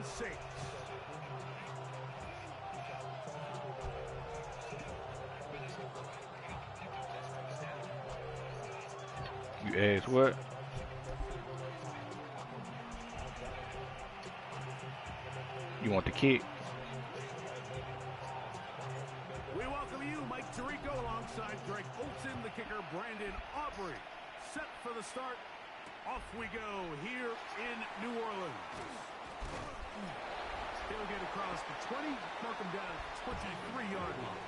Saints. You asked what? You want the kick? We welcome you, Mike Tirico, alongside Greg Olson, the kicker, Brandon Aubrey. Set for the start. Off we go here in New Orleans. He'll get across the 20, mark him down at the 23-yard line.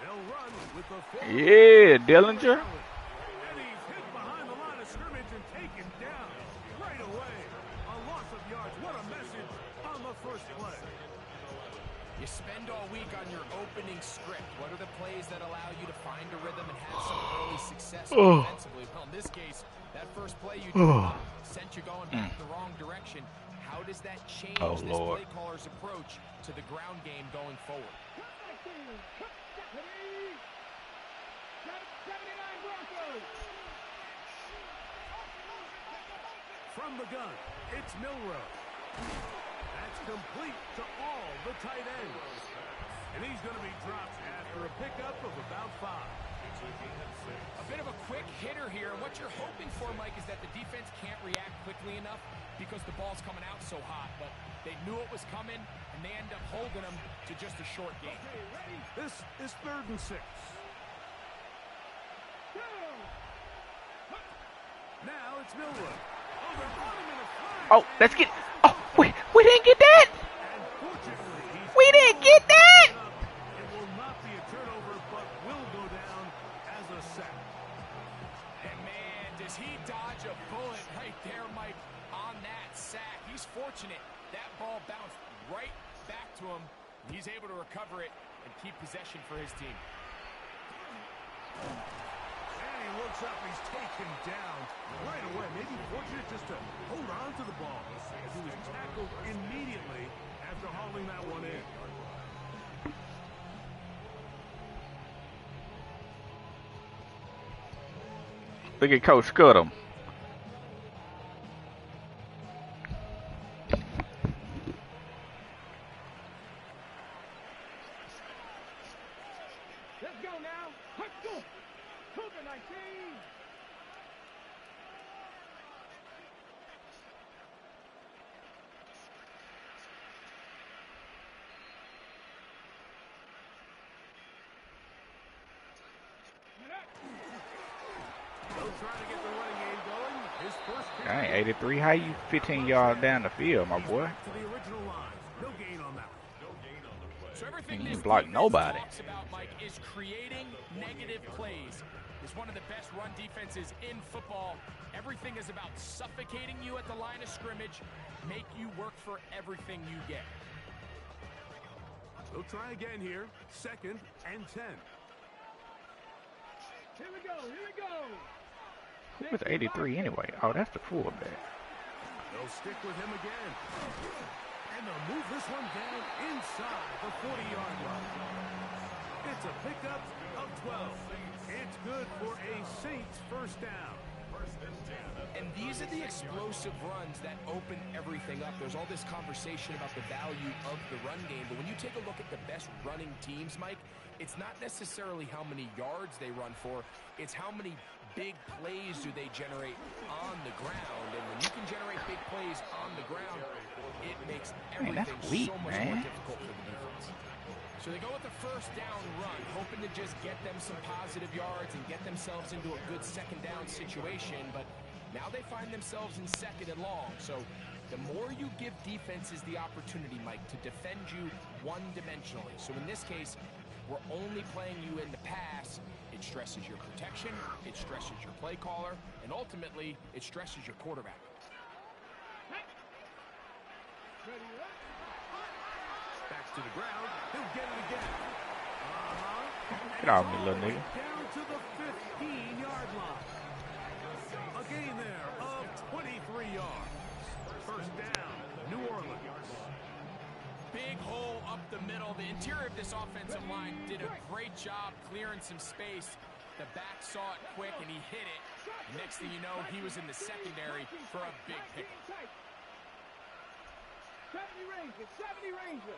They'll run with the full. Yeah, Dillinger. And he's hit behind the line of scrimmage and taken down right away. A loss of yards. What a message on the first play. You spend all week on your opening script. What are the plays that allow you to find a rhythm and have some early success offensively? Well, in this case, that first play you sent you going back the wrong direction. How does that change this play caller's approach to the ground game going forward? From the gun, it's Milrow. That's complete to all the tight ends. And he's going to be dropped after a pickup of about 5. A bit of a quick hitter here. And what you're hoping for, Mike, is that the defense can't react quickly enough because the ball's coming out so hot. But they knew it was coming, and they end up holding them to just a short game. This is 3rd and 6. Now it's Millwood. Oh, let's get. Oh, we didn't get that. We didn't get that. It will not be a turnover, but will go down as a sack. And man, does he dodge a bullet right there, Mike, on that sack. He's fortunate that ball bounced right back to him. He's able to recover it and keep possession for his team. And he looks up, he's taken down right away. Maybe fortunate just to hold on to the ball as he was tackled immediately after hauling that one in. Look at Coach Scudham. Let's go now. Let's go. Cougar 19. They'll try to get the running game going. His first Dang, 83. How you 15 yards down the field, my boy? to the original line. No gain on that. So everything He this ain't block defense nobody. talks about, Mike, is creating negative plays. It's one of the best run defenses in football. Everything is about suffocating you at the line of scrimmage, make you work for everything you get. They'll try again here. 2nd and 10. Here we go. Here we go. Who was 83 anyway? Oh, that's the fullback. They'll stick with him again. And they'll move this one down inside the 40-yard line. It's a pickup of 12. It's good for a Saints first down. And these are the explosive runs that open everything up. There's all this conversation about the value of the run game, but when you take a look at the best running teams, Mike, it's not necessarily how many yards they run for, it's how many big plays do they generate on the ground. And when you can generate big plays on the ground, it makes everything weak, so much man. more difficult for the defense. So they go with the first down run, hoping to just get them some positive yards and get themselves into a good second down situation, but now they find themselves in 2nd and long. So the more you give defenses the opportunity, Mike, to defend you one-dimensionally. So in this case, we're only playing you in the pass. It stresses your protection, it stresses your play caller, and ultimately, it stresses your quarterback. Back to the ground. He'll get it again. Get off me, little nigga. Down to the 15-yard line. A gain there of 23 yards. First down, New Orleans. Big hole up the middle. The interior of this offensive line did a great job clearing some space. The back saw it quick, and he hit it. Next thing you know, he was in the secondary for a big pickup. 70 Ranger.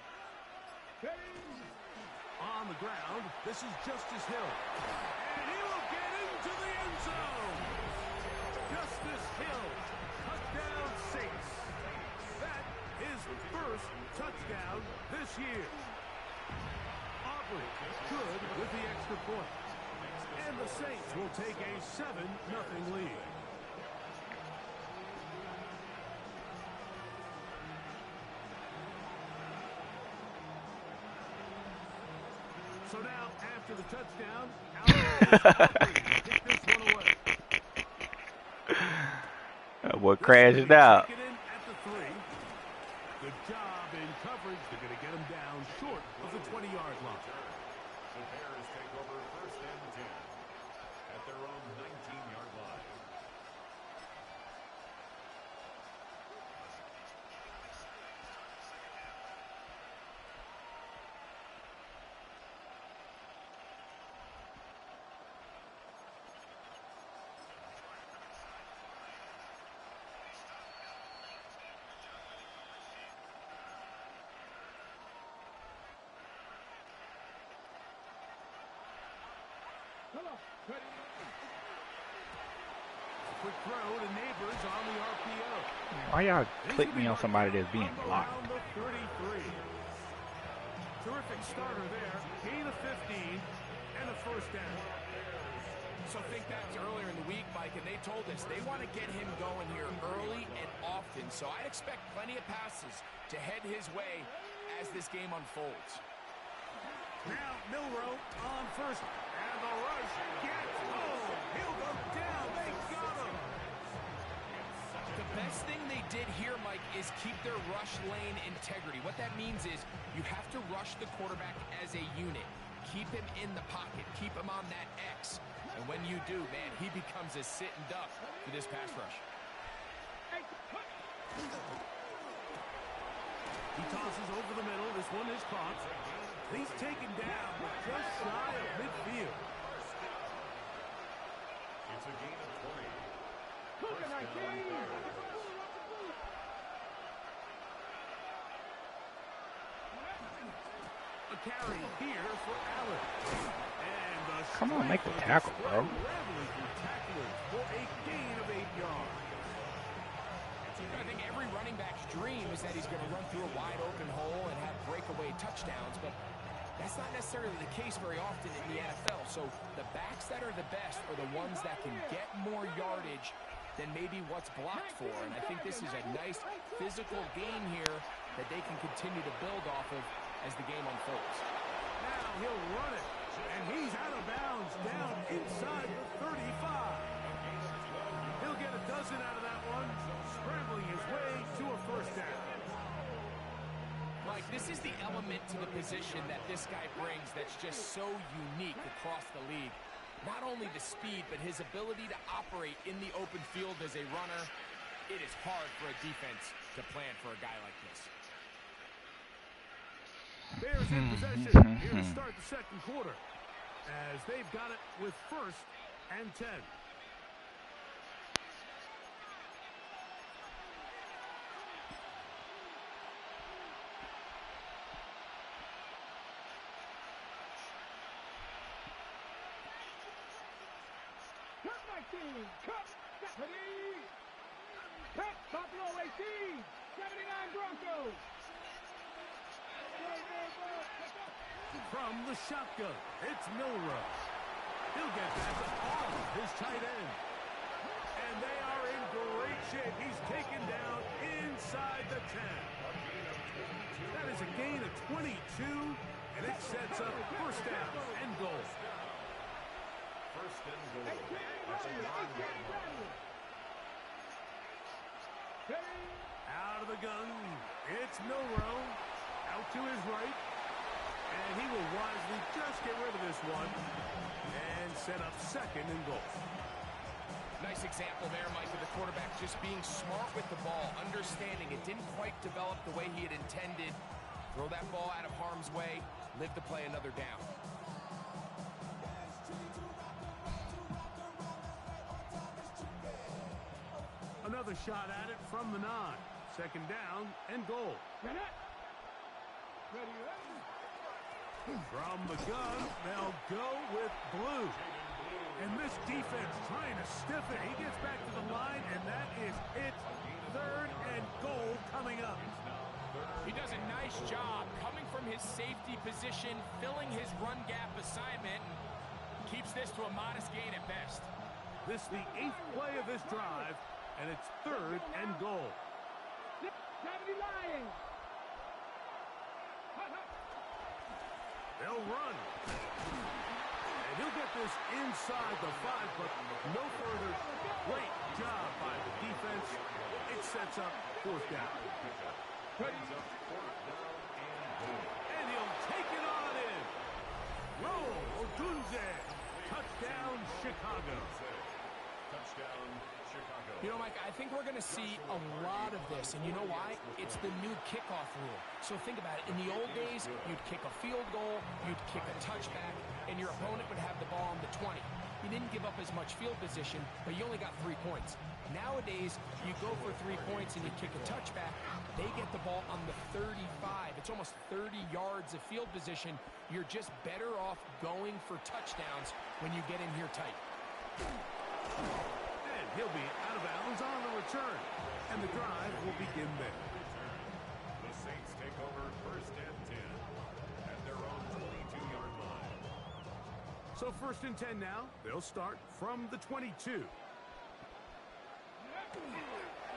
On the ground, this is Justice Hill. And he will get into the end zone. Justice Hill, touchdown Saints. That is the first touchdown this year. Aubrey good with the extra point. And the Saints will take a 7-0 lead. So now, after the touchdown, take this one away. That boy crashed out. Taken in at the 3. Good job in coverage. They're going to get him down short of the 20-yard line. The Bears take over first and 10 at their own 19-yard line. Quick throw to Neighbors on the RPO. Why y'all click me on somebody that's being blocked? Around the 33. Terrific starter there. Gain of 15 and a first down. So think back to earlier in the week, Mike, and they told us they want to get him going here early and often. So I'd expect plenty of passes to head his way as this game unfolds. Now Milrow on first. And the rush gets home. He'll go down. They got him. The best thing they did here, Mike, is keep their rush lane integrity. What that means is you have to rush the quarterback as a unit. Keep him in the pocket. Keep him on that X. And when you do, man, he becomes a sitting duck for this pass rush. He tosses over the middle. This one is caught. He's taken down, but just shy of midfield. It's a gain of 20. First down, Bears. A carry here for Allen. And the Come on, make the tackle, bro. Rattling through tacklers for a gain of 8 yards. I think every running back's dream is that he's going to run through a wide open hole and have breakaway touchdowns, but that's not necessarily the case very often in the NFL. So the backs that are the best are the ones that can get more yardage than maybe what's blocked for. And I think this is a nice physical game here that they can continue to build off of as the game unfolds. Now he'll run it, and he's out of bounds down inside the 35. He'll get a dozen out of that one, scrambling his way to a first down. Mike, this is the element to the position that this guy brings that's just so unique across the league. Not only the speed, but his ability to operate in the open field as a runner. It is hard for a defense to plan for a guy like this. Bears in possession here to start the second quarter, as they've got it with first and 10. Cut, Buffalo 18, 79 Broncos. From the shotgun, it's Milrow. He'll get that to all his tight end. And they are in great shape. He's taken down inside the 10. That is a gain of 22, and it sets up first down and goal. First and goal. That's a 9-yard line. Out of the gun, it's Milrow. Out to his right. And he will wisely just get rid of this one and set up second and goal. Nice example there, Mike, of the quarterback just being smart with the ball, understanding it didn't quite develop the way he had intended. Throw that ball out of harm's way, live to play another down. Another shot at it from the 9. Second down and goal. From the gun, they'll go with blue. And this defense trying to stiff it. He gets back to the line, and that is it. Third and goal coming up. He does a nice job coming from his safety position, filling his run gap assignment, and keeps this to a modest gain at best. This is the 8th play of this drive, and it's third and goal. 70 Lions. They'll run. And he'll get this inside the 5, but no further. Great job by the defense. It sets up fourth down. And he'll take it on in. Roll Odunze. Touchdown, Chicago. Touchdown, Chicago. You know, Mike, I think we're going to see a lot of this, and you know why? It's the new kickoff rule. So think about it. In the old days, you'd kick a field goal, you'd kick a touchback, and your opponent would have the ball on the 20. You didn't give up as much field position, but you only got 3 points. Nowadays, you go for 3 points and you kick a touchback, they get the ball on the 35. It's almost 30 yards of field position. You're just better off going for touchdowns when you get in here tight. And he'll be out of bounds on the return. And the drive will begin there. The Saints take over first and 10 at their own 22-yard line. So first and 10 now. They'll start from the 22.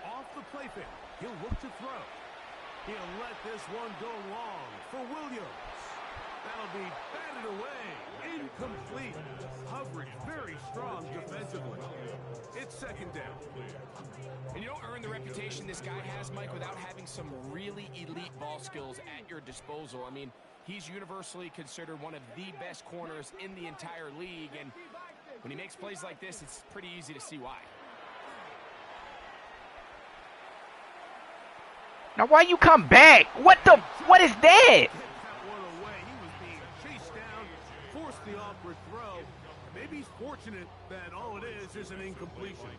Off the play fake. He'll look to throw. He'll let this one go long for Williams. That'll be batted away. Incomplete. Coverage very strong defensively. It's second down. And you don't earn the reputation this guy has, Mike, without having some really elite ball skills at your disposal. I mean, he's universally considered one of the best corners in the entire league, and when he makes plays like this, it's pretty easy to see why. Now why you come back? What is that? The awkward throw. Maybe he's fortunate that all it is an incompletion.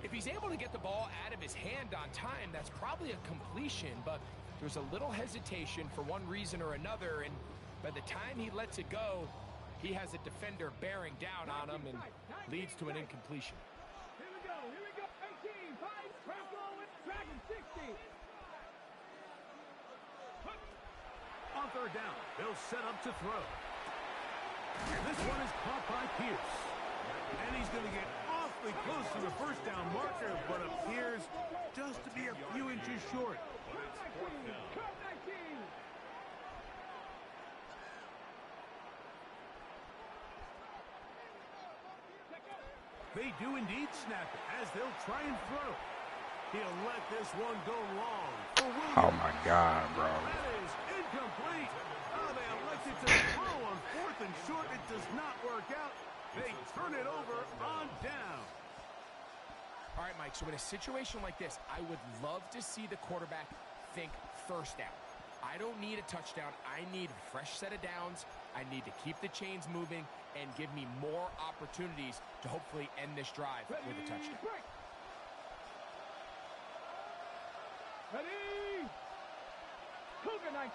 If he's able to get the ball out of his hand on time, that's probably a completion, but there's a little hesitation for one reason or another, and by the time he lets it go, he has a defender bearing down on him and leads to an incompletion. Here we go. 18, 5, Dragon 60. On third down, they'll set up to throw. And this one is caught by Pierce. And he's going to get awfully close to the first down marker, but appears just to be a few inches short. They do indeed snap it as they'll try and throw. He'll let this one go long for Williams. Oh my God, bro. That is incomplete. Oh, they elected to throw on fourth and short. It does not work out. They turn it over on down. All right, Mike, so in a situation like this, I would love to see the quarterback think first down. I don't need a touchdown. I need a fresh set of downs. I need to keep the chains moving and give me more opportunities to hopefully end this drive with a touchdown. Ready? Cougar 19.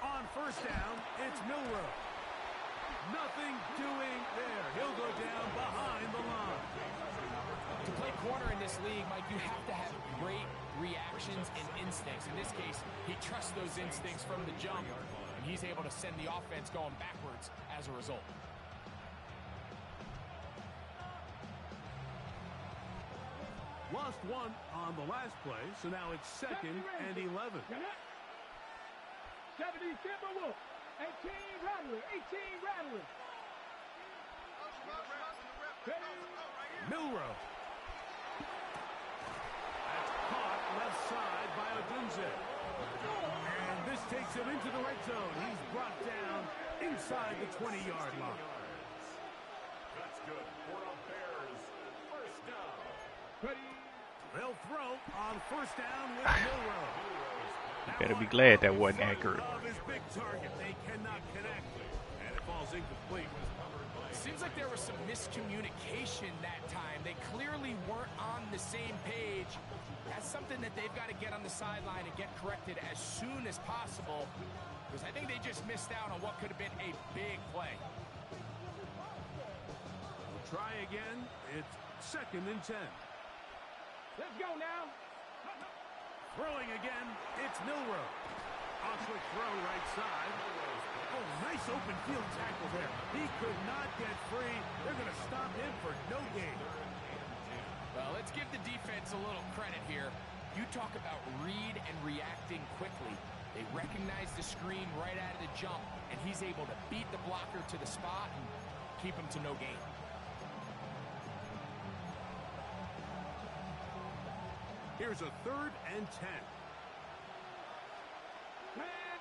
On first down, it's Milrow. Nothing doing there. He'll go down behind the line. To play corner in this league, Mike, you have to have great reactions and instincts. In this case, he trusts those instincts from the jump, and he's able to send the offense going backwards as a result. Lost one on the last play, so now it's 2nd and 11. 70 Timberwolves. 18 Rattler. 18 Rattler. Milrow. That's caught left side by Odunze. And this takes him into the red zone. He's brought down inside the 20-yard line. That's good for the Bears. First down. Ready. They'll throw on first down with Milrow. You better be glad that wasn't accurate. Of his big target. They cannot connect. And it falls incomplete. Seems like there was some miscommunication that time. They clearly weren't on the same page. That's something that they've got to get on the sideline and get corrected as soon as possible, because I think they just missed out on what could have been a big play. We'll try again. It's 2nd and 10. Let's go now. Throwing again. It's Milrow. Oxford throw right side. Oh, nice open field tackle there. He could not get free. They're going to stop him for no gain. Well, let's give the defense a little credit here. You talk about read and reacting quickly. They recognize the screen right out of the jump, and he's able to beat the blocker to the spot and keep him to no gain. Here's a 3rd and 10.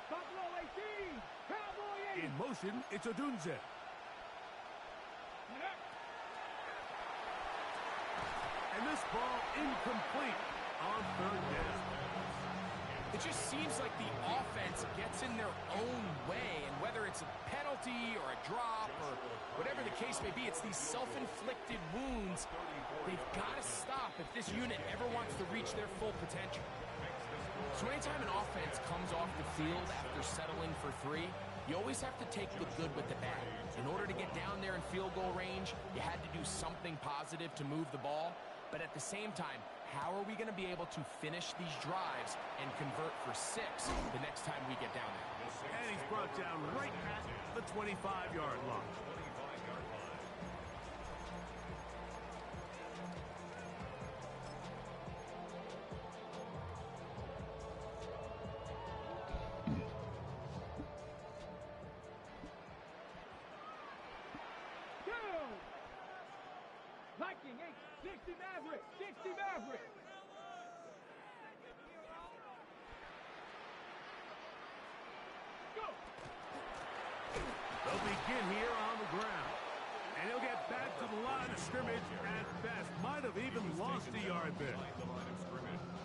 Buffalo 18. Cowboy 8. In motion, it's Odunze. And this ball incomplete on 3rd down. It just seems like the offense gets in their own way, and whether it's a penalty or a drop or whatever the case may be, it's these self-inflicted wounds. They've got to stop if this unit ever wants to reach their full potential. So anytime an offense comes off the field after settling for 3, you always have to take the good with the bad. In order to get down there in field goal range, you had to do something positive to move the ball. But at the same time, how are we going to be able to finish these drives and convert for 6 the next time we get down there? And he's brought down right at the 25-yard line. Viking 8. 60 Maverick. 60 Maverick. Go. They'll begin here on the ground. And he'll get back to the line of scrimmage at best. Might have even lost a yard there.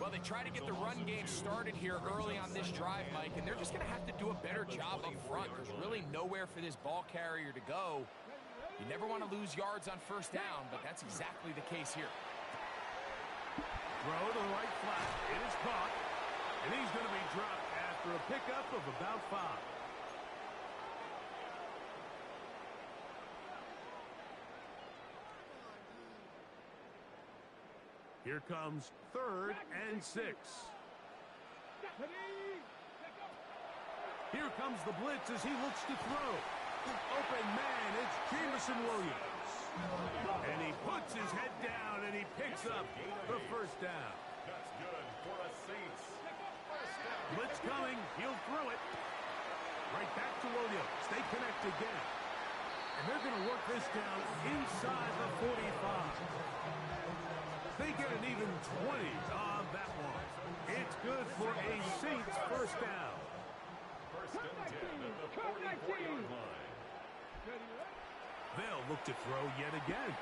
Well, they try to get the run game started here early on this drive, Mike, and they're just going to have to do a better job up front. There's really nowhere for this ball carrier to go. You never want to lose yards on first down, but that's exactly the case here. Throw to the right flat. It is caught. And he's going to be dropped after a pickup of about 5. Here comes 3rd and 6. Here comes the blitz as he looks to throw. Open man, it's Jameson Williams. And he puts his head down and he picks up the first down. That's good for the Saints. Blitz coming, he'll throw it. Right back to Williams. They connect again. And they're going to work this down inside the 45. They get an even 20 on that one. It's good for a Saints first down. First and 10 at the 44-yard line. They'll look to throw yet again.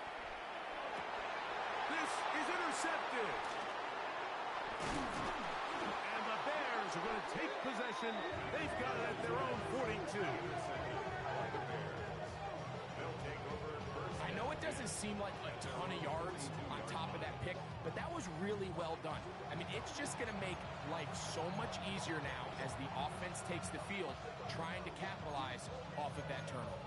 This is intercepted. And the Bears are going to take possession. They've got it at their own 42. I know it doesn't seem like a ton of yards on top of that pick, but that was really well done. I mean, it's just going to make life so much easier now as the offense takes the field, trying to capitalize off of that turnover.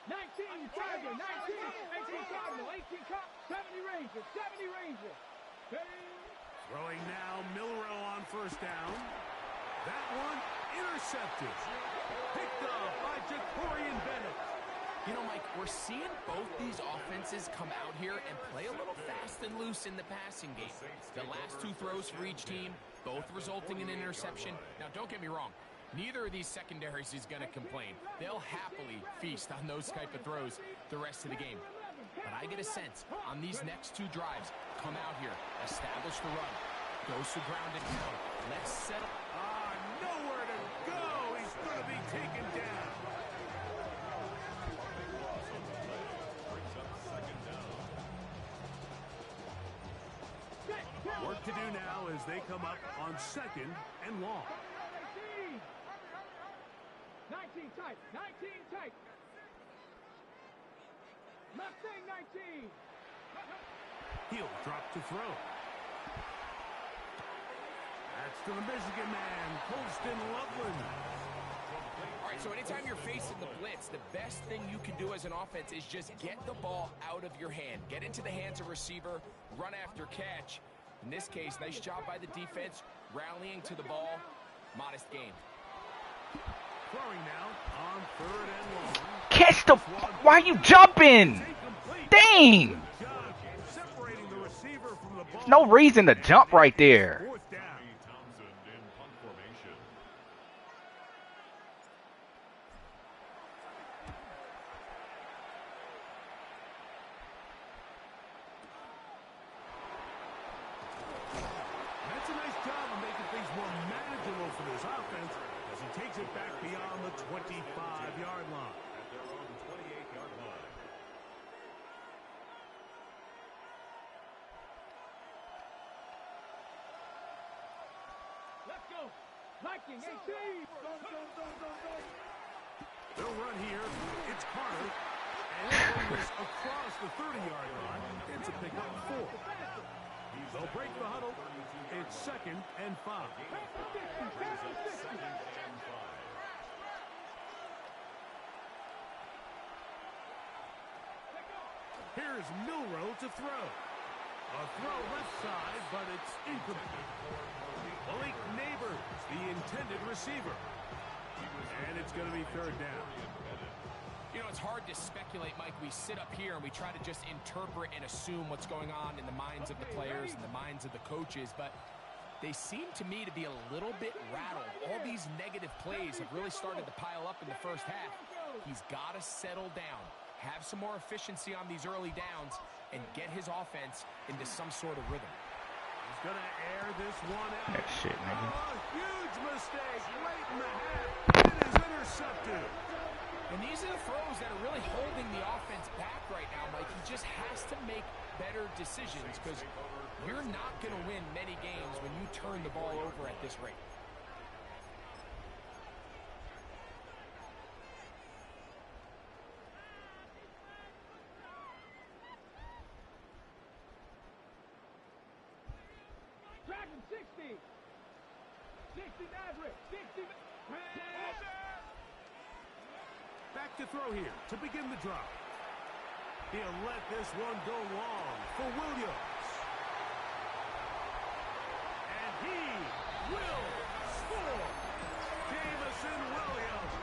19 Tiger, 19, 18 Cardinal, 18 Cardinal, 70 Ranger, 70 Ranger. Throwing now, Milrow on first down. That one intercepted. Picked up by Jacorian Bennett. You know, Mike, we're seeing both these offenses come out here and play a little fast and loose in the passing game. The last two throws for each team, both resulting in an interception. Now, don't get me wrong. Neither of these secondaries is going to complain. They'll happily feast on those type of throws the rest of the game. But I get a sense on these next two drives, come out here, establish the run, goes to ground and pound. Let's settle. Nowhere to go. He's going to be taken down. Work to do now as they come up on second and long. 19 tight, 19 tight. Mustang 19. He'll drop to throw. That's to the Michigan man, Colston Loveland. All right, so anytime you're facing the blitz, the best thing you can do as an offense is just get the ball out of your hand. Get into the hands of receiver, run after catch. In this case, nice job by the defense, rallying to the ball. Modest gain. Throwing now on third and long. Catch the... Why are you jumping? Dang! Separating the receiver from the ball. There's no reason to jump right there. Fourth down. Townsend in punt formation. That's a nice job of making things more manageable for this offense as he takes it back beyond the 25-yard line. At their own 28-yard line. Let's go. Viking 18. They'll run here. It's Carter. And he'll bring this across the 30-yard line. It's a pickup 4. They'll break the huddle. It's second and 5. Here's Milrow to throw. A throw left side, but it's incomplete. Malik Neighbors, the intended receiver. And it's going to be third down. You know, it's hard to speculate, Mike. We sit up here and we try to just interpret and assume what's going on in the minds of the players and the minds of the coaches, but they seem to me to be a little bit rattled. All these negative plays have really started to pile up in the first half. He's got to settle down, have some more efficiency on these early downs, and get his offense into some sort of rhythm. He's going to air this one out. That shit, nigga. Oh, huge mistake late in the half. It is intercepted. And these are the throws that are really holding the offense back right now, Mike. He just has to make better decisions because you're not going to win many games when you turn the ball over at this rate. Dragon 60. 60 Maverick. 60. Back to throw here to begin the drive. He'll let this one go long for Williams. And he will score. Jamison Williams.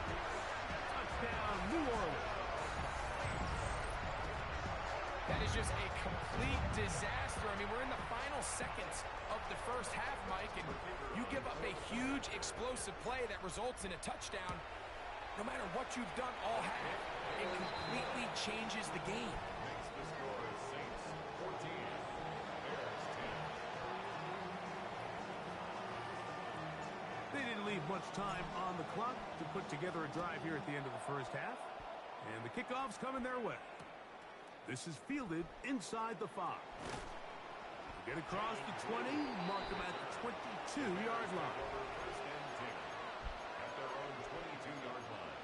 Touchdown, New Orleans. That is just a complete disaster. I mean, we're in the final seconds of the first half, Mike, and you give up a huge explosive play that results in a touchdown. No matter what you've done all half, it completely changes the game. Makes the score Saints 14, Bears 10. They didn't leave much time on the clock to put together a drive here at the end of the first half. And the kickoff's coming their way. This is fielded inside the 5. Get across the 20, mark them at the 22-yard line. First and 10 at their own 22-yard line.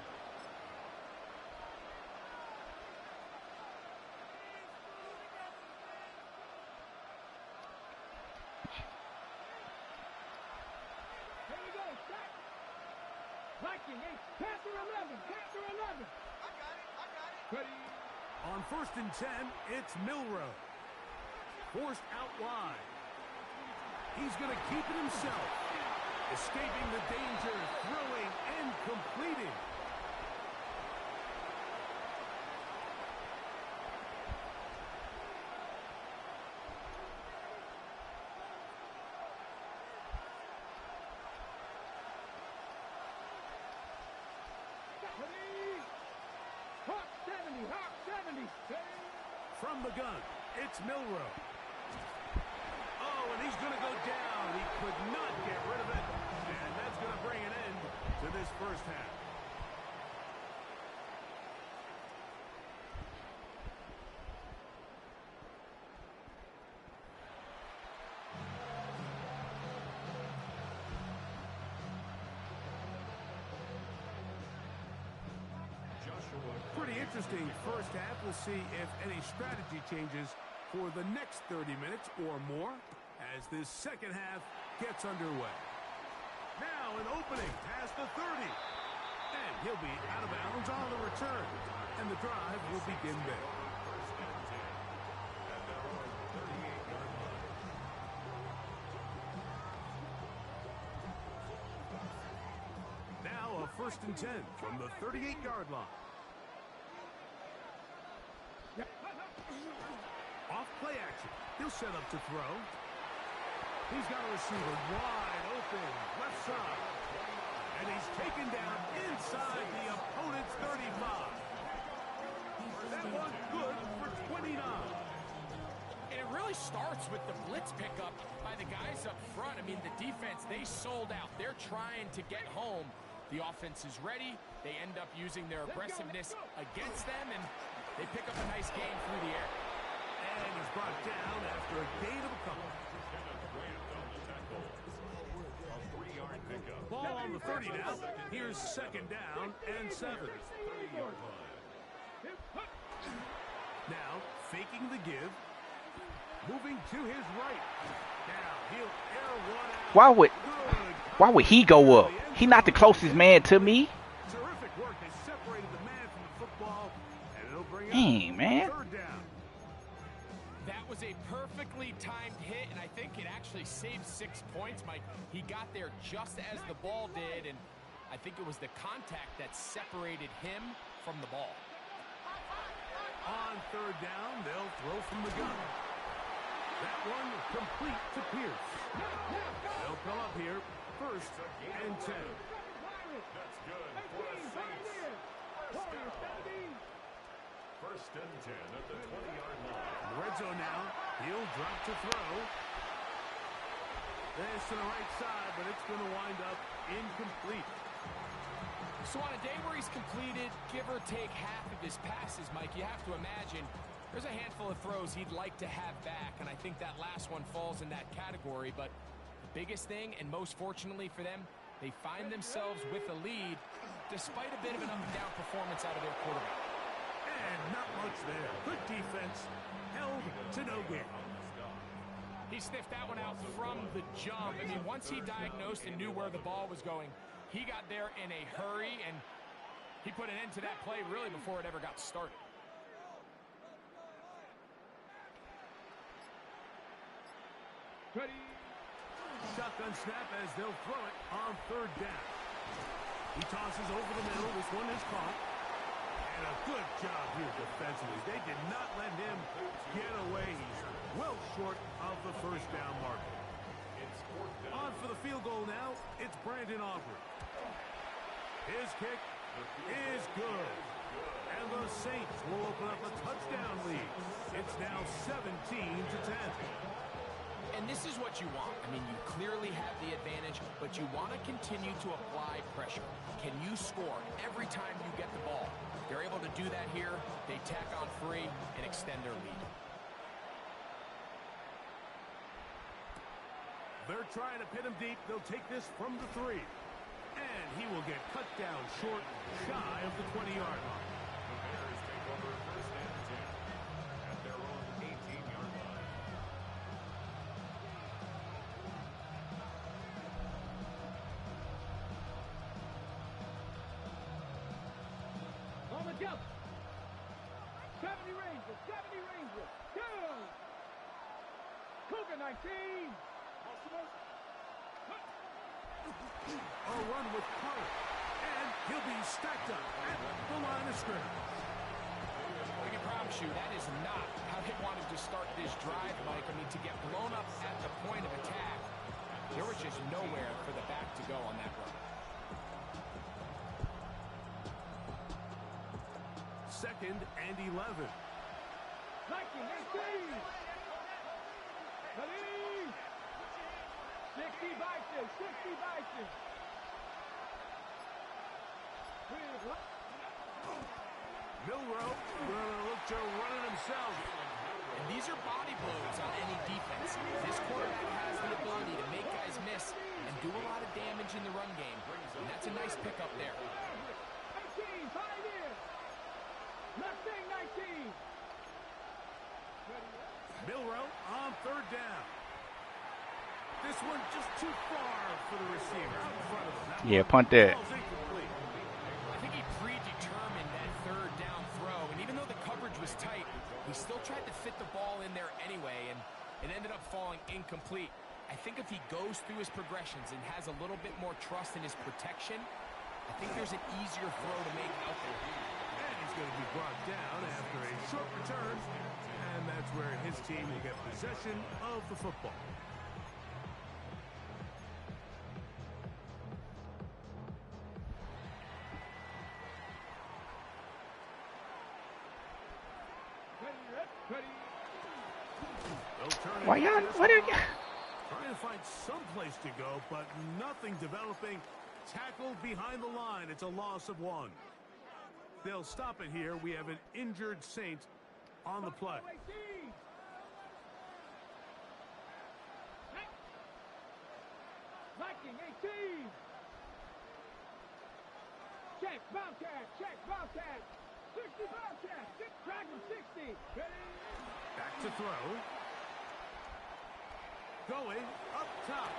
Here we go. Viking 8. Panther 11. Panther 11. I got it. Ready. On 1st and 10, it's Milrow. Forced out wide. He's going to keep it himself. Escaping the danger, throwing and completing. Hawk 70, Hawk 70. From the gun, it's Milrow. Oh, and he's going to go down. He could not get rid of it. And that's going to bring an end to this first half. Pretty interesting first half. We'll see if any strategy changes for the next 30 minutes or more as this second half gets underway. Now an opening past the 30. And he'll be out of bounds on the return. And the drive will begin there. First and 10 at their own 38-yard line. Now a 1st and 10 from the 38-yard line. Off play action. He'll set up to throw. He's got a receiver wide open, left side. And he's taken down inside the opponent's 35. That one good for 29. And it really starts with the blitz pickup by the guys up front. I mean, the defense, they sold out. They're trying to get home. The offense is ready. They end up using their aggressiveness against them, and they pick up a nice game through the air. And he's brought down after a gain of a couple. Kenneth Grant on the tackle. A 3-yard pickup. Ball on the 30 now. Here's 2nd down and 7. 30-yard line. Now faking the give. Moving to his right. Now he'll air one out. Why would he go up? He not the closest man to me. Terrific work. They separated the man from the football, and it'll bring up Dang, man. 3rd down. That was a perfectly timed hit, and I think it actually saved 6 points, Mike. He got there just as the ball did, and I think it was the contact that separated him from the ball. On 3rd down, they'll throw from the gun. That one complete to Pierce. They'll come up here 1st and 10. That's good for the Saints. First and 10 at the 20-yard line. Red zone now. He'll drop to throw. This to the right side, but it's going to wind up incomplete. So on a day where he's completed, give or take half of his passes, Mike, you have to imagine there's a handful of throws he'd like to have back, and I think that last one falls in that category. But the biggest thing, and most fortunately for them, they find themselves with a lead despite a bit of an up-and-down performance out of their quarterback. And not much there. Good defense. Held to no gain. He sniffed that one out from the jump. I mean, once he diagnosed and knew where the ball was going, he got there in a hurry, and he put an end to that play really before it ever got started. Ready. Shotgun snap as they'll throw it on 3rd down. He tosses over the middle. This one is caught. And a good job here defensively. They did not let him get away. He's well short of the 1st down marker. On for the field goal now. It's Brandon Aubrey. His kick is good. And the Saints will open up a touchdown lead. It's now 17-10. And this is what you want. I mean, you clearly have the advantage, but you want to continue to apply pressure. Can you score every time you get the ball? They're able to do that here. They tack on 3 and extend their lead. They're trying to pin him deep. They'll take this from the 3. And he will get cut down short, shy of the 20-yard line. The Bears take over 1st and 10 at their own 18-yard line. On the jump. Rangers, 70 Rangers. Go! Cougar 19. A run with Carter. And he'll be stacked up at the line of scrimmage. I can promise you that is not how they wanted to start this drive, Mike. I mean, to get blown up at the point of attack, there was just nowhere for the back to go on that run. Second and 11. 19, 18. Ready? 60 Vikings, 60 Vikings. Milrow gonna look to run it himself. And these are body blows on any defense. This quarterback has the ability to make guys miss and do a lot of damage in the run game. And that's a nice pickup there. 19, 5 years. Mustang 19. Milrow on third down. This one just too far for the receiver out in front of him. That Yeah, one punt that. ball's incomplete. I think he predetermined that third down throw. And even though the coverage was tight, he still tried to fit the ball in there anyway. And it ended up falling incomplete. I think if he goes through his progressions and has a little bit more trust in his protection, I think there's an easier throw to make out there. And he's going to be brought down after a short return. And that's where his team will get possession of the football. Why y'all? What are you? Trying to find some place to go, but nothing developing. Tackled behind the line. It's a loss of 1. They'll stop it here. We have an injured Saint on the play. Viking 18. Check, Bobcat, check, Bobcat. 60 Bobcat, Dragon 60. Back to throw. Going up top.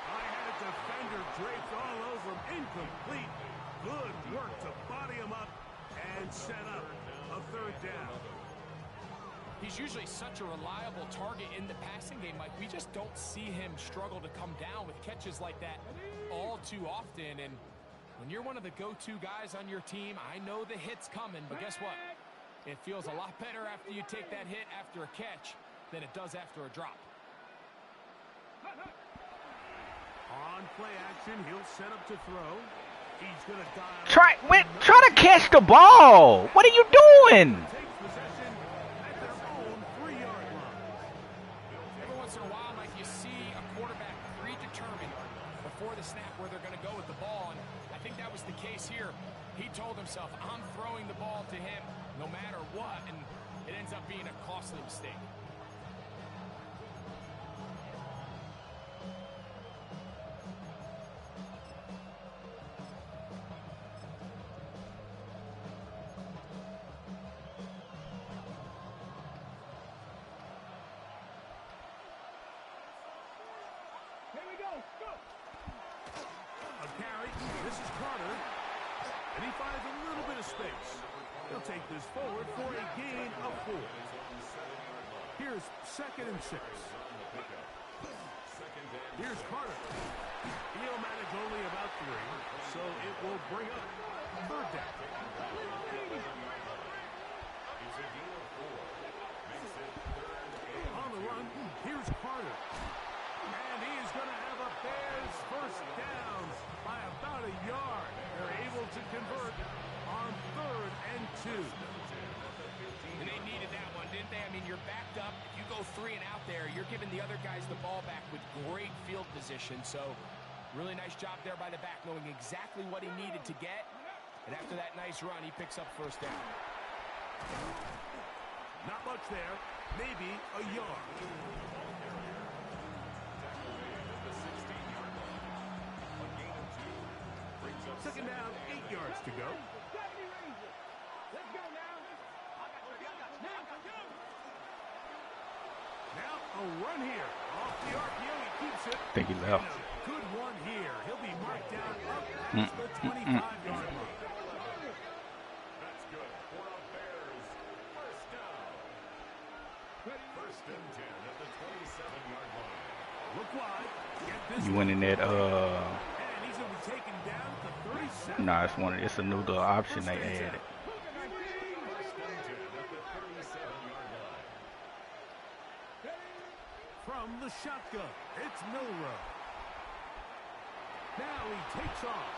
I had a defender draped all over him. Incomplete. Good work to body him up and set up a third down. He's usually such a reliable target in the passing game, Mike. We just don't see him struggle to come down with catches like that all too often. And when you're one of the go-to guys on your team, I know the hit's coming, but guess what? It feels a lot better after you take that hit after a catch than it does after a drop. On play action, he'll set up to throw. He's going to dial. Try to catch the ball. What are you doing? Takes possession at their own 3-yard line. Every once in a while, Mike, you see a quarterback predetermined before the snap where they're going to go with the ball, and I think that was the case here. He told himself, I'm throwing the ball to him no matter what, and it ends up being a costly mistake. Here we go, go. A carry. This is Carter. And he finds a little bit of space. He'll take this forward for a gain of 4. Here's 2nd and 6. Here's Carter. He'll manage only about 3, so it will bring up 3rd down. On the run, here's Carter. And he is going to have a Bears first down by about a yard. They're able to convert on 3rd and 2. And they needed that one, didn't they? I mean, you're backed up. If you go 3 and out there, you're giving the other guys the ball back with great field position. So, really nice job there by the back, knowing exactly what he needed to get. And after that nice run, he picks up first down. Not much there. Maybe a yard. Second down, 8 yards to go. 70 Rangers. Let's go now. Now a run here. Off the RPO, he keeps it. I think he left. And a good one here. He'll be marked down up past the 25-yard line. That's good for a Bears first down. First and 10 at the 27-yard line. Look wide. Get this You went in that and he's going to be taken down to 37. nah, it's a new little option they First and 10. added. First and 10 at the 37-yard line. From the shotgun, it's Milrow. Now he takes off.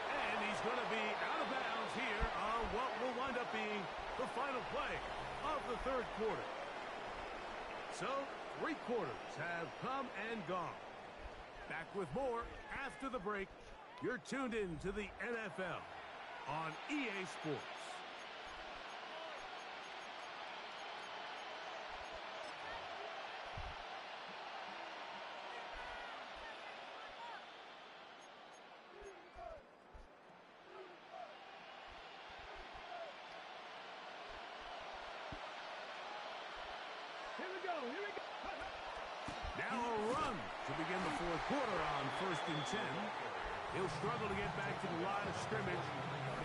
And he's going to be out of bounds here on what will wind up being the final play of the third quarter. So, 3 quarters have come and gone. Back with more after the break. You're tuned in to the NFL on EA Sports. Now a run to begin the fourth quarter on first and 10. He'll struggle to get back to the line of scrimmage.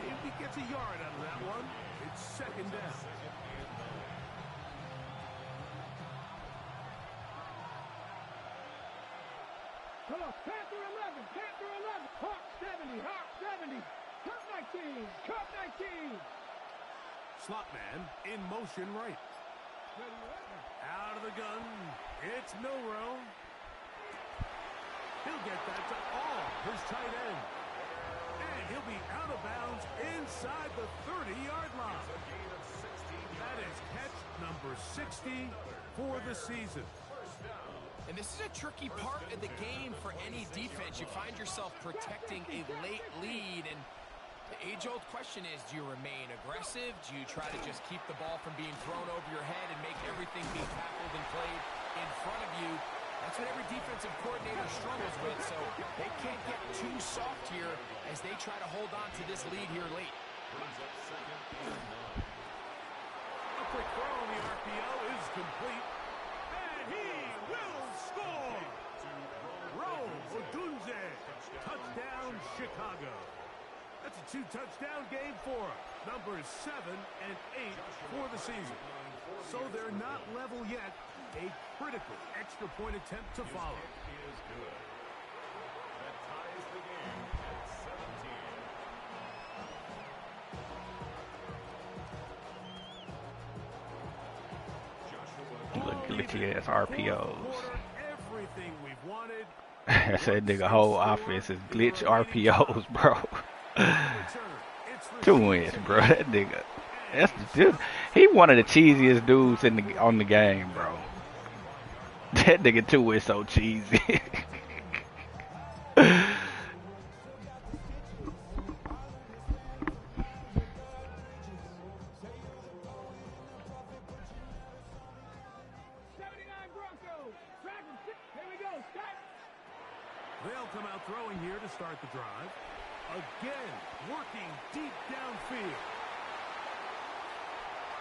Maybe he gets a yard out of that one. It's second down. Come on, Panther 11, Panther 11, Hawk 70, Hawk 70, Cup 19, Cup 19. Slot man in motion right. Out of the gun, it's Milrow. He'll get that to his tight end. And he'll be out of bounds inside the 30-yard line. That is catch number 60 for the season. And this is a tricky part of the game for any defense. You find yourself protecting a late lead, and the age-old question is, do you remain aggressive? Do you try to just keep the ball from being thrown over your head and make everything be tackled and played in front of you? That's what every defensive coordinator struggles with, so they can't get too soft here as they try to hold on to this lead here late. A quick throw on the RPO is complete, and he will score! Rome Odunze, touchdown Chicago. That's a 2-touchdown game for him. Numbers 7 and 8 for the season. So they're not level yet. A critical extra point attempt to follow. Is good. That ties the game at 17. Look glitchy ass RPOs. Everything we've wanted. I said nigga whole offense is glitch RPOs, bro. 2 wins, bro. That nigga. He one of the cheesiest dudes on the game, bro. That nigga 2 is so cheesy. They'll come out throwing here to start the drive. Again, working deep downfield.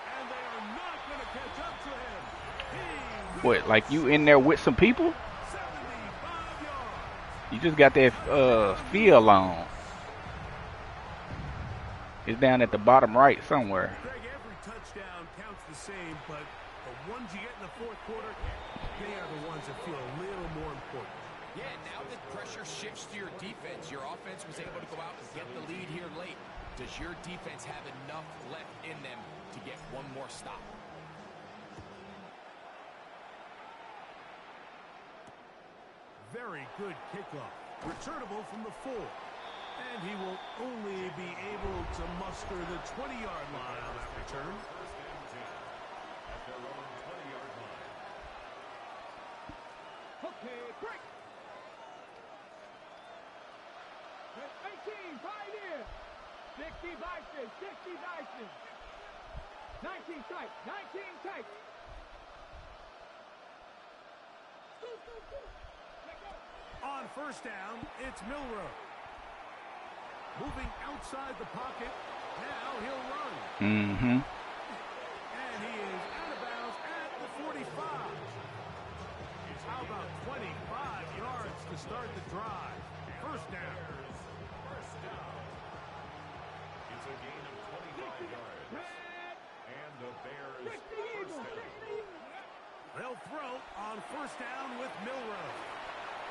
And they are not going to catch up to him. What, like you in there with some people? 75 yards. You just got that field on. It's down at the bottom right somewhere. Greg, every touchdown counts the same, but the ones you get in the fourth quarter, they are the ones that feel a little more important. Yeah, now the pressure shifts to your defense. Your offense was able to go out and get the lead here late. Does your defense have enough left in them to get one more stop? Very good kickoff. Returnable from the 4. And he will only be able to muster the 20-yard line on that return. First and 10 at their own 20-yard line. Okay, break. 18, Pioneer. 60 Bison, 60 Bison. 19 tight, 19 tight. On first down, it's Milrow. Moving outside the pocket. Now he'll run. Mm-hmm. And he is out of bounds at the 45. How about 25 yards to start the drive? First down. It's a gain of 25 yards. And the Bears first down. They'll throw on first down with Milrow.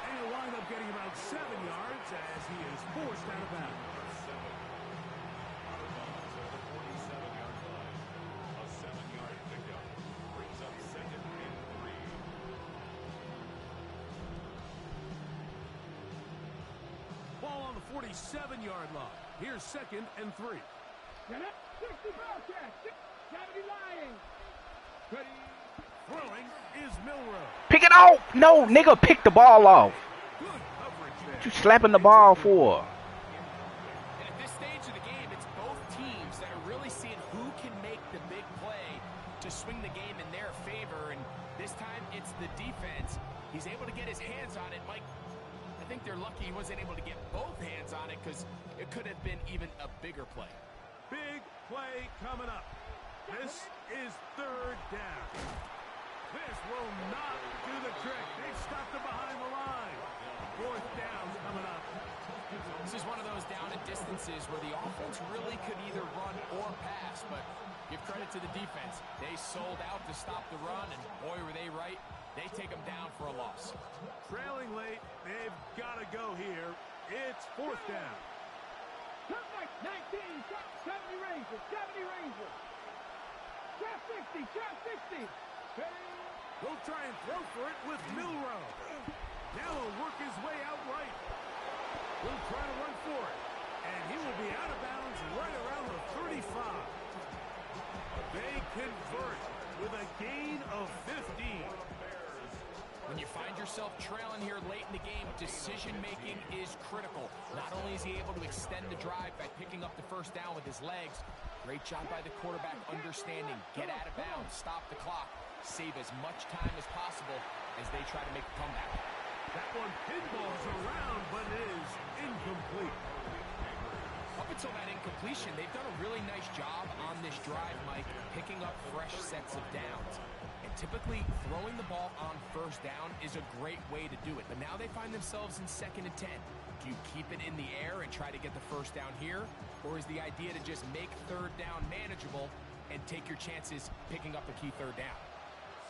And he'll wind up getting about 7 yards as he is forced out of bounds. A 7-yard pickup brings up 2nd and 3. Ball on the 47-yard line. Here's 2nd and 3. Get up. 60 Bobcat. 70 Lions. Ready. Throwing is Milrow. Pick it off! No, nigga, pick the ball off. Good coverage there. What you slapping the ball for? And at this stage of the game, it's both teams that are really seeing who can make the big play to swing the game in their favor. And this time, it's the defense. He's able to get his hands on it. Mike, I think they're lucky he wasn't able to get both hands on it because it could have been even a bigger play. Big play coming up. This is 3rd down. This will not do the trick. They've stopped him behind the line. 4th down coming up. This is one of those down and distances where the offense really could either run or pass, but give credit to the defense. They sold out to stop the run, and boy, were they right. They take them down for a loss. Trailing late, they've got to go here. It's 4th down. 19, 70 Rangers. 70 Rangers. Trap 60. Trap 60. Ready. He'll try and throw for it with Milrow. Now he'll work his way out right. He'll try to run for it. And he will be out of bounds right around the 35. They convert with a gain of 15. When you find yourself trailing here late in the game, decision-making is critical. Not only is he able to extend the drive by picking up the first down with his legs, great job by the quarterback understanding, get out of bounds, stop the clock, save as much time as possible as they try to make a comeback. That one pinballs around, but it is incomplete. Up until that incompletion, they've done a really nice job on this drive, Mike, picking up fresh sets of downs. And typically, throwing the ball on first down is a great way to do it. But now they find themselves in 2nd and 10. Do you keep it in the air and try to get the first down here? Or is the idea to just make 3rd down manageable and take your chances picking up a key 3rd down?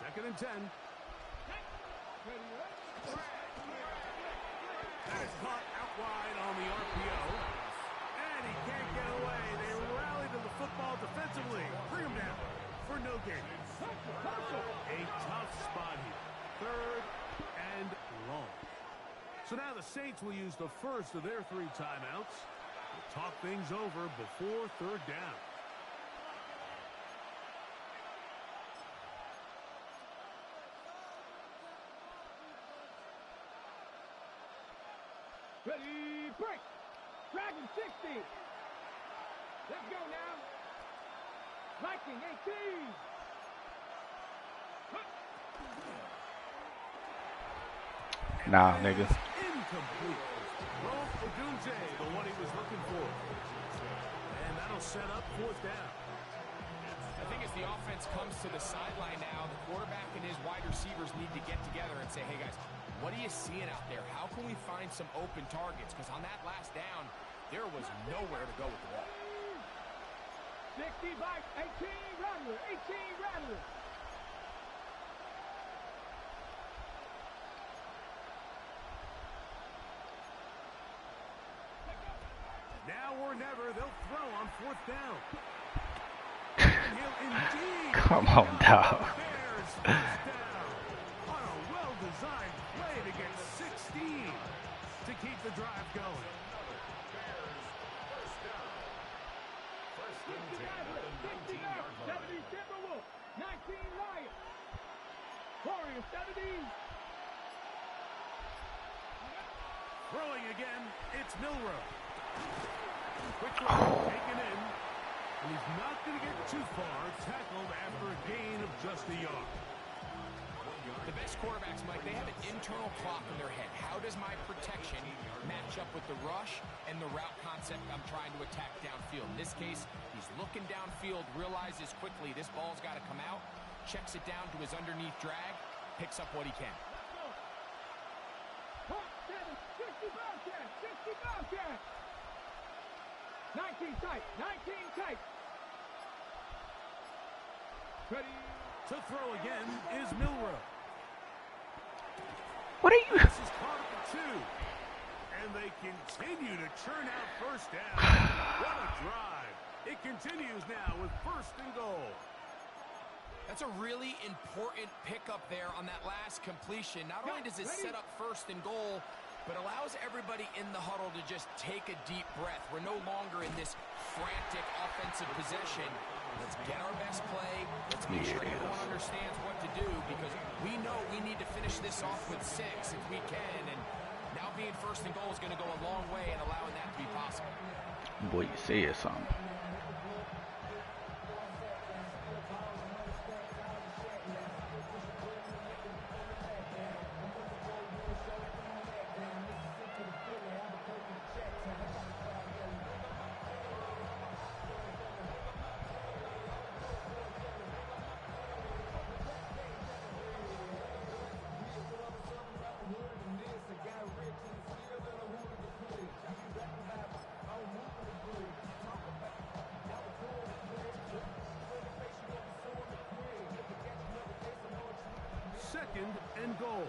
2nd and 10. That is caught out wide on the RPO. And he can't get away. They rally to the football defensively. Bring him down for no gain. A tough spot here. 3rd and long. So now the Saints will use the first of their 3 timeouts to talk things over before 3rd down. Ready, break. Dragon 60. Let's go now. Viking 18. Nah, nigga. Incomplete. Rolf Odunze, the one he was looking for. And that'll set up 4th down. I think as the offense comes to the sideline now, the quarterback and his wide receivers need to get together and say, hey, guys, what are you seeing out there? How can we find some open targets? Because on that last down, there was nowhere to go with the ball. 60 by 18 Rattler. 18 Rattler. Now or never, they'll throw on 4th down. And he'll indeed Come on, dog. Bears first down on a well-designed play to get 16 to keep the drive going. 60 Rattler. 60 North. 70 Timberwolf. 19 Lions. Warriors 70. Throwing again, it's Milrow. Quickly taken in, and he's not going to get too far, tackled after a gain of just a yard. The best quarterbacks, Mike, they have an internal clock in their head. How does my protection match up with the rush and the route concept I'm trying to attack downfield? In this case, he's looking downfield, realizes quickly this ball's got to come out, checks it down to his underneath drag, picks up what he can. 60 Bobcat. 60 Bobcat. 19 tight. 19 tight. Ready. To throw again is Milrow. What are you? This is caught at 2. And they continue to churn out first down. What a drive. It continues now with 1st and goal. That's a really important pickup there on that last completion. Not only does it set up 1st and goal, but allows everybody in the huddle to just take a deep breath. We're no longer in this frantic offensive possession. Let's get our best play. Let's make sure everyone understands what to do, because we know we need to finish this off with 6 if we can. And now being 1st and goal is going to go a long way in allowing that to be possible. Boy, you say it something. Second and goal.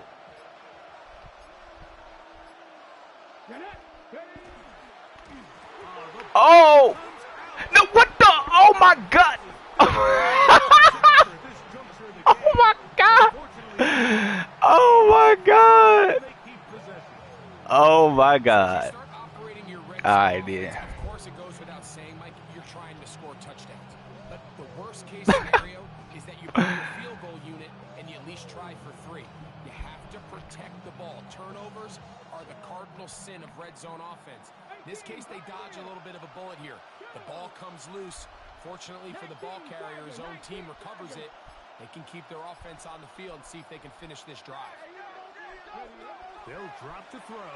Oh! No, what the? Oh my God! Oh my God! Oh my God! Oh my God! I did. Of course, it goes without saying, Mike, you're trying to score touchdowns. But the worst case scenario is that you put your field goal unit and you at least try for 3. You have to protect the ball. Turnovers are the cardinal sin of red zone offense. In this case, they dodge a little bit of a bullet here. The ball comes loose. Fortunately for the ball carrier, his own team recovers it. They can keep their offense on the field and see if they can finish this drive. They'll drop to throw.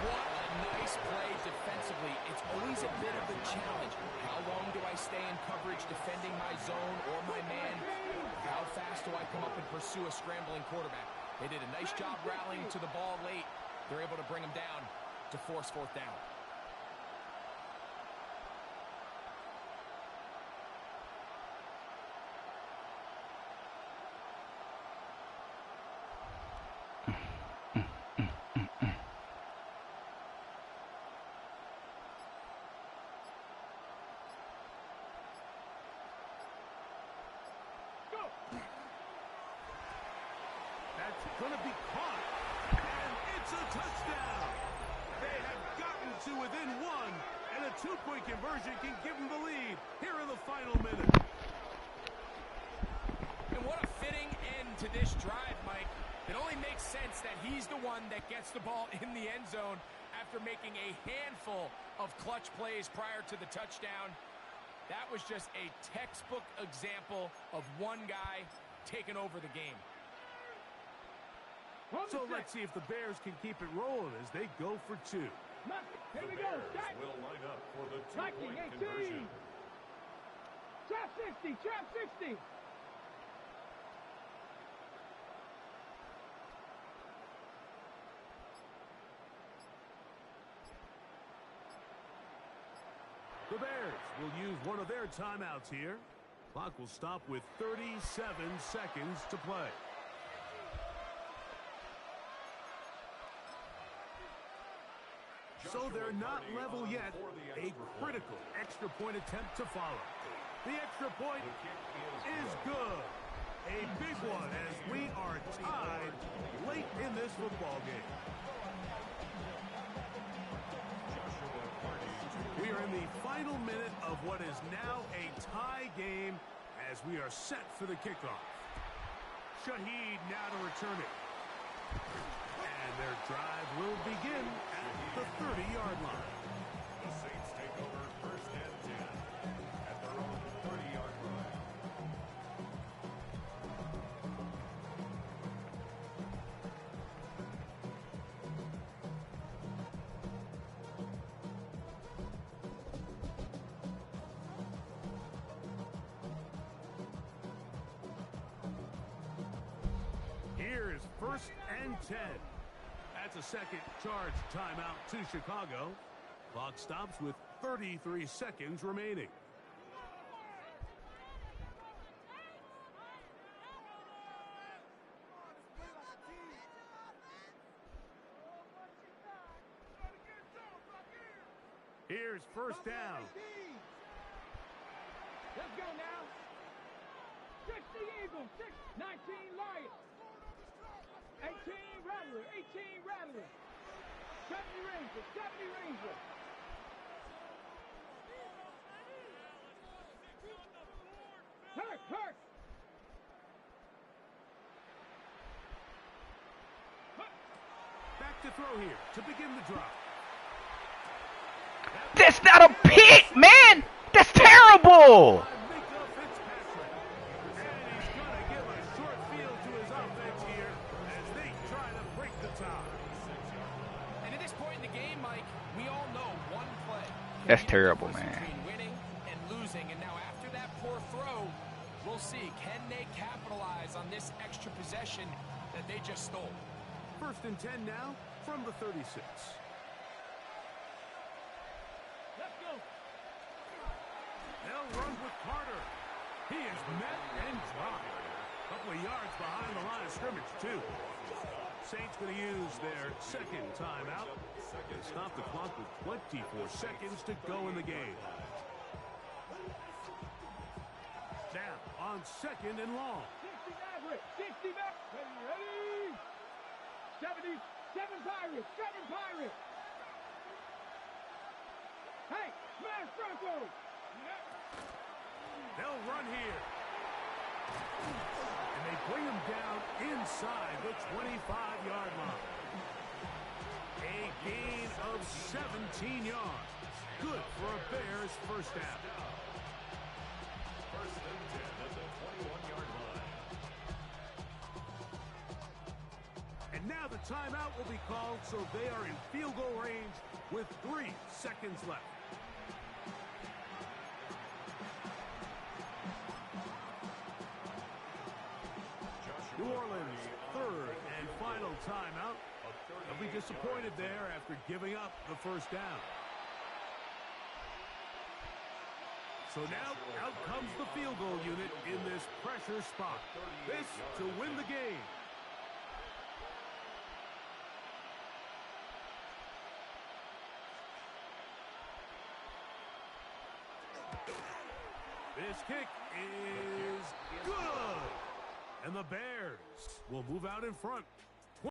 What a nice play defensively. It's always a bit of a challenge. How long do I stay in coverage defending my zone or my man? How fast do I come up and pursue a scrambling quarterback? They did a nice job rallying to the ball late. They're able to bring him down to force 4th down. That's going to be caught, and it's a touchdown. They have gotten to within 1, and a 2-point conversion can give them the lead here in the final minute. And what a fitting end to this drive, Mike. It only makes sense that he's the one that gets the ball in the end zone after making a handful of clutch plays prior to the touchdown. That was just a textbook example of one guy taking over the game. So let's see if the Bears can keep it rolling as they go for 2. Here we go. Bears will line up for the 2-point conversion. Trap 60, trap 60. The Bears will use one of their timeouts here. Clock will stop with 37 seconds to play. So they're not level yet. A critical extra point attempt to follow. The extra point is good. A big one as we are tied late in this football game. We are in the final minute of what is now a tie game as we are set for the kickoff. Shaheed now to return it. And their drive will begin at the 30-yard line. The Saints take over 1st and 10 at their own 30-yard line. Here is 1st and 10. That's a second charge timeout to Chicago. Clock stops with 33 seconds remaining. Here's first down. Let's go now. 60 Eagles, 19 Lions. 18 Rattler, 18 Rattler. 70 Rangers, 70 Rangers. Hurt. Back to throw here to begin the drop. That's not a pick, man. That's terrible. And at this point in the game, Mike, we all know one play. That's terrible, man. Between winning and losing, and now after that poor throw, we'll see, can they capitalize on this extra possession that they just stole? 1st and 10 now from the 36. Let's go. They'll run with Carter. He is met and dropped. A couple of yards behind the line of scrimmage, too. Saints going to use their second timeout. They stop the clock with 24 seconds to go in the game. Now on 2nd and long. 60 Maverick, 60 Maverick. Ready? 77 Pirates, 7 Pirates. Hey, smash Broncos. They'll run here. And they bring him down inside the 25-yard line. A gain of 17 yards. Good for a Bears first down. 1st and 10 at the 21-yard line. And now the timeout will be called, so they are in field goal range with 3 seconds left. New Orleans, 3rd and final timeout. They'll be disappointed there after giving up the first down. So now out comes the field goal unit in this pressure spot. This to win the game. This kick is good. And the Bears will move out in front.